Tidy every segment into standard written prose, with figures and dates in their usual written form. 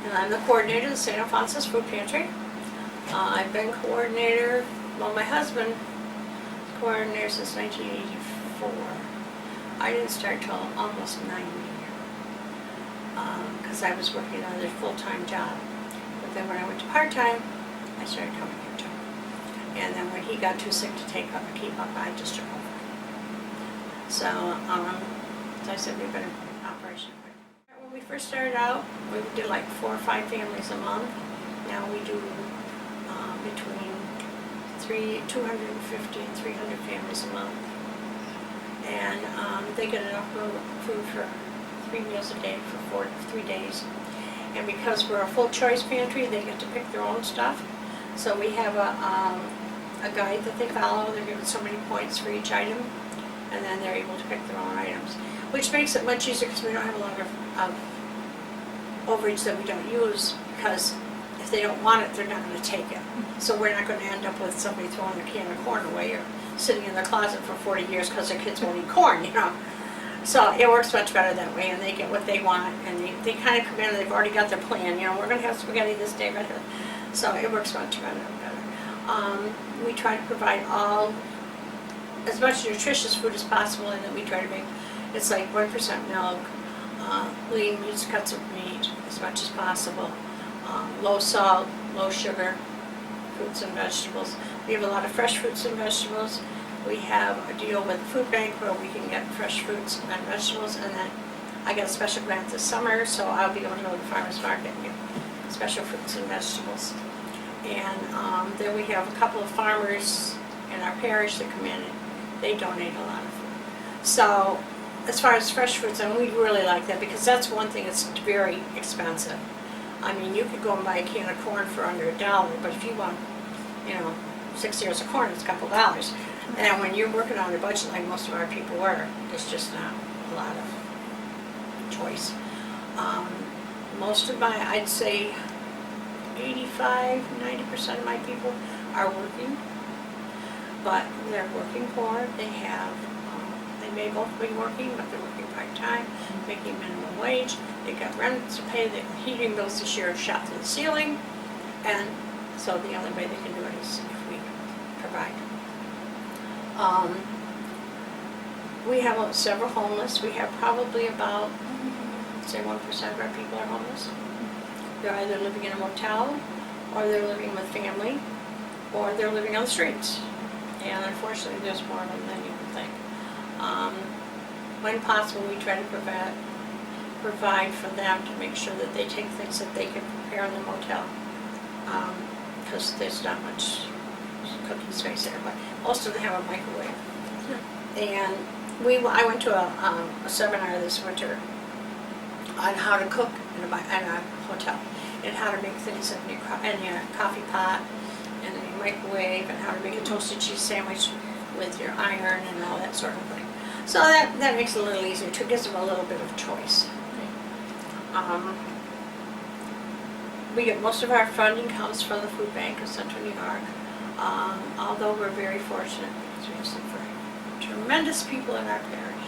and I'm the coordinator of the St. Alphonsus Food Pantry. I've been coordinator, well, my husband was coordinator since 1984. I didn't start till almost 90, because I was working on a full-time job. But then when I went to part-time, I started coming here too. And then when he got too sick to keep up, I just took over. So, as I said, we've been in operation. When we first started out, we did like 4 or 5 families a month. Now we do between 250 and 300 families a month. And they get enough food for 3 meals a day for 3 days. And because we're a full choice pantry, they get to pick their own stuff. So we have a guide that they follow. They're given so many points for each item, and then they're able to pick their own items, which makes it much easier because we don't have a lot of overage that we don't use, because if they don't want it, they're not going to take it. So we're not going to end up with somebody throwing a can of corn away or sitting in their closet for 40 years because their kids won't eat corn, you know. So it works much better that way, and they get what they want, and they kind of come in and they've already got their plan. You know, we're going to have spaghetti this day, right? So it works much better and better. We try to provide as much nutritious food as possible, and then we try to make, it's like 1% milk, lean meats, cuts of meat, as much as possible, low salt, low sugar, fruits and vegetables. We have a lot of fresh fruits and vegetables. We have a deal with the food bank where we can get fresh fruits and vegetables, and then I got a special grant this summer, so I'll be able to go to the farmer's market and get special fruits and vegetables. And then we have a couple of farmers in our parish that come in and they donate a lot of food. So as far as fresh fruits, and we really like that because that's one thing that's very expensive. I mean, you could go and buy a can of corn for under $1, but if you want, 6 ears of corn, it's a couple dollars. And when you're working on a budget like most of our people were, there's just not a lot of choice. Most of I'd say 85–90% of my people are working, but they're working poor. They may both be working, but they're working part-time, making minimum wage. They got rent to pay, the heating bills this year have shot to the ceiling, and so the only way they can do it is if we provide. We have several homeless. We have probably about, say 1% of our people are homeless. They're either living in a motel, or they're living with family, or they're living on the streets. And unfortunately, there's more of them than you would think. When possible, we try to provide for them to make sure that they take things that they can prepare in the motel, because there's not much cooking space there, but most of them have a microwave. And I went to a seminar this winter on how to cook in a hotel, and how to make things in your coffee pot and in your microwave, and how to make a toasted cheese sandwich with your iron and all that sort of thing. So that makes it a little easier too, gives them a little bit of choice. We get most of our funding comes from the Food Bank of Central New York, although we're very fortunate because we have some tremendous people in our parish.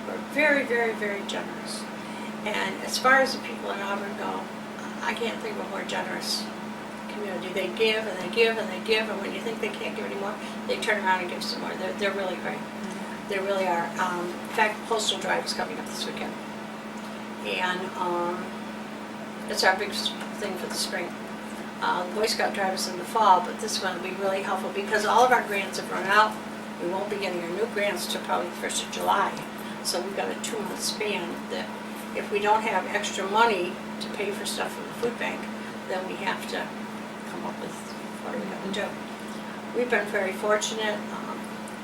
We're very, very, very generous. And as far as the people in Auburn go, I can't think of a more generous community. They give and they give and they give, and when you think they can't give anymore, they turn around and give some more. They're really great. They really are. In fact, the postal drive is coming up this weekend, and it's our big thing for the spring. The Boy Scout drive is in the fall, but this one will be really helpful because all of our grants have run out. We won't be getting our new grants till probably the 1st of July. So we've got a 2-month span that if we don't have extra money to pay for stuff from the food bank, then we have to come up with what are we going to do. We've been very fortunate.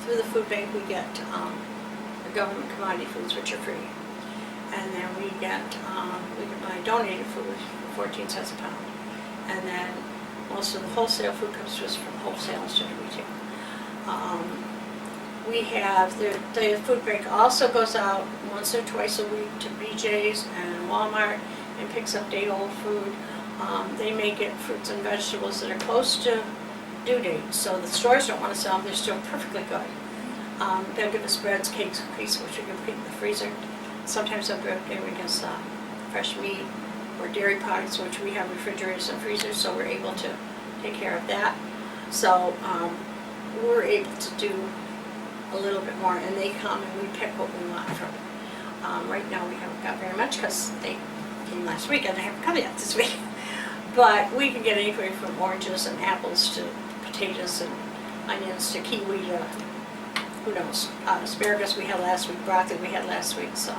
Through the food bank we get the government commodity foods, which are free. And then we can buy donated food for 14 cents a pound. And then most of the wholesale food comes to us from wholesale instead of retail. We have, the food bank also goes out once or twice a week to BJ's and Walmart and picks up day-old food. They may get fruits and vegetables that are close to due date, so the stores don't want to sell them, they're still perfectly good. They'll give us breads, cakes, cookies, which we can put in the freezer. Sometimes they'll give us fresh meat, or dairy products, which we have refrigerators and freezers, so we're able to take care of that. So we're able to do a little bit more, and they come and we pick what we want from them. Right now we haven't got very much because they came last week and they haven't come yet this week. But we can get anything from oranges and apples to potatoes and onions to kiwi to who knows. Asparagus we had last week, broccoli we had last week. So,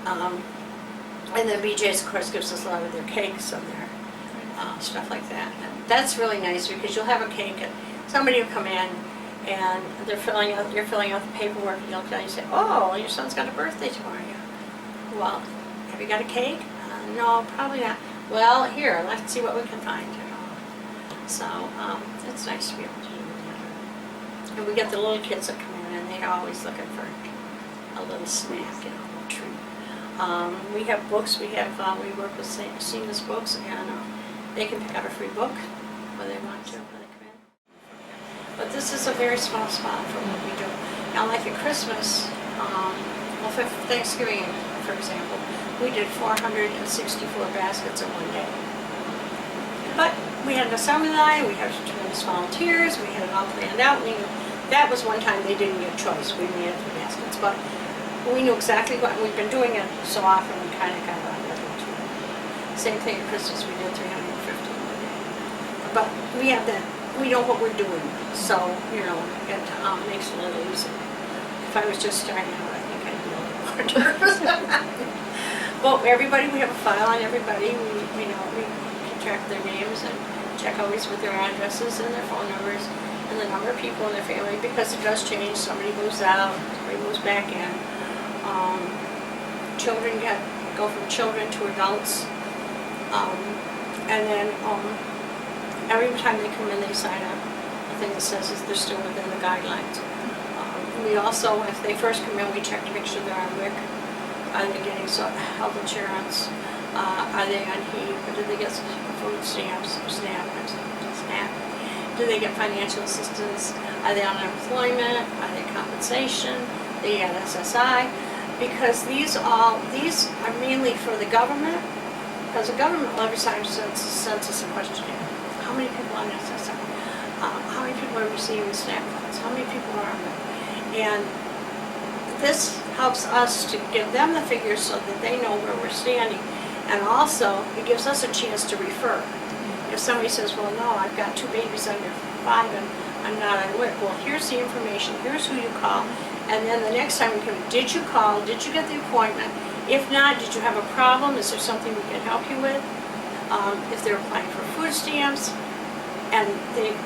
and then BJ's of course gives us a lot of their cakes and their stuff like that. And that's really nice because you'll have a cake and somebody will come in and you're filling out the paperwork and you'll look down and you say, oh, your son's got a birthday tomorrow. Yeah. Well, have you got a cake? No, probably not. Well, here, let's see what we can find. So it's nice to be able to do that. And we get the little kids that come in and they're always looking for a little snack, a little treat. We have books. We work with Seamus Books, and they can pick out a free book when they want to when they come in. But this is a very small spot for what we do. Now, like at Christmas, well, for Thanksgiving, for example, we did 464 baskets in one day. But we had an assembly line, we had tremendous volunteers, we had it all planned out. That was one time they didn't get a choice. We made it for baskets, but we knew exactly what, we've been doing it so often we kind of got on with it too. Same thing at Christmas, we did 350 one day. But we have that, we know what we're doing, so, it makes it a little easier. If I was just starting out, I think I'd be a little more nervous. Well, everybody, we have a file on everybody. We keep track of their names and check always with their addresses and their phone numbers and the number of people in their family because it does change. Somebody moves out, somebody moves back in. Children go from children to adults. And then every time they come in, they sign a thing that says they're still within the guidelines. We also, if they first come in, we check to make sure they're on WIC. Are they getting health insurance? Are they on HEAP? Or do they get some food stamps or SNAP? Do they get financial assistance? Are they on unemployment? Are they compensation? They get SSI? Because these are mainly for the government. Because the government every time sends us a questionnaire. How many people are on SSI? How many people are receiving SNAP funds? How many people are on it? And this helps us to give them the figures so that they know where we're standing. And also, it gives us a chance to refer. If somebody says, well, no, I've got 2 babies under 5 and I'm not on WIC, well, here's the information, here's who you call. And then the next time we come, did you call, did you get the appointment? If not, did you have a problem? Is there something we can help you with? If they're applying for food stamps, and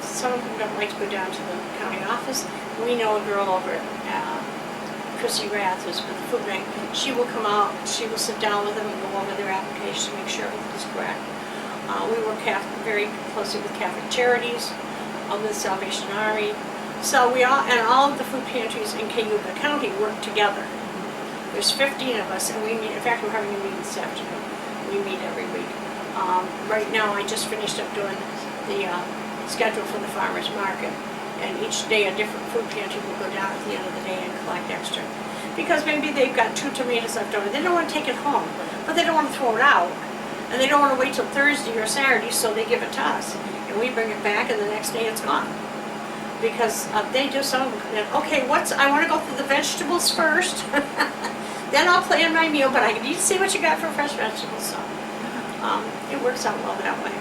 some of them don't like to go down to the county office, we know a girl over at Chrissy Rath, who's with the food bank. She will come out, she will sit down with them and go over their application to make sure everything is correct. We work very closely with Catholic Charities, with Salvation Army. So all of the food pantries in Cayuga County work together. There's 15 of us, and we meet. In fact, we're having a meeting this afternoon. We meet every week. Right now, I just finished up doing the schedule for the farmers market. And each day a different food pantry will go down at the end of the day and collect extra. Because maybe they've got 2 tomatoes left over. They don't want to take it home, but they don't want to throw it out. And they don't want to wait till Thursday or Saturday, so they give it to us. And we bring it back, and the next day it's gone. Because they do some of them. Okay, I want to go through the vegetables first. Then I'll plan my meal, but I need to see what you got for fresh vegetables. So it works out well that way.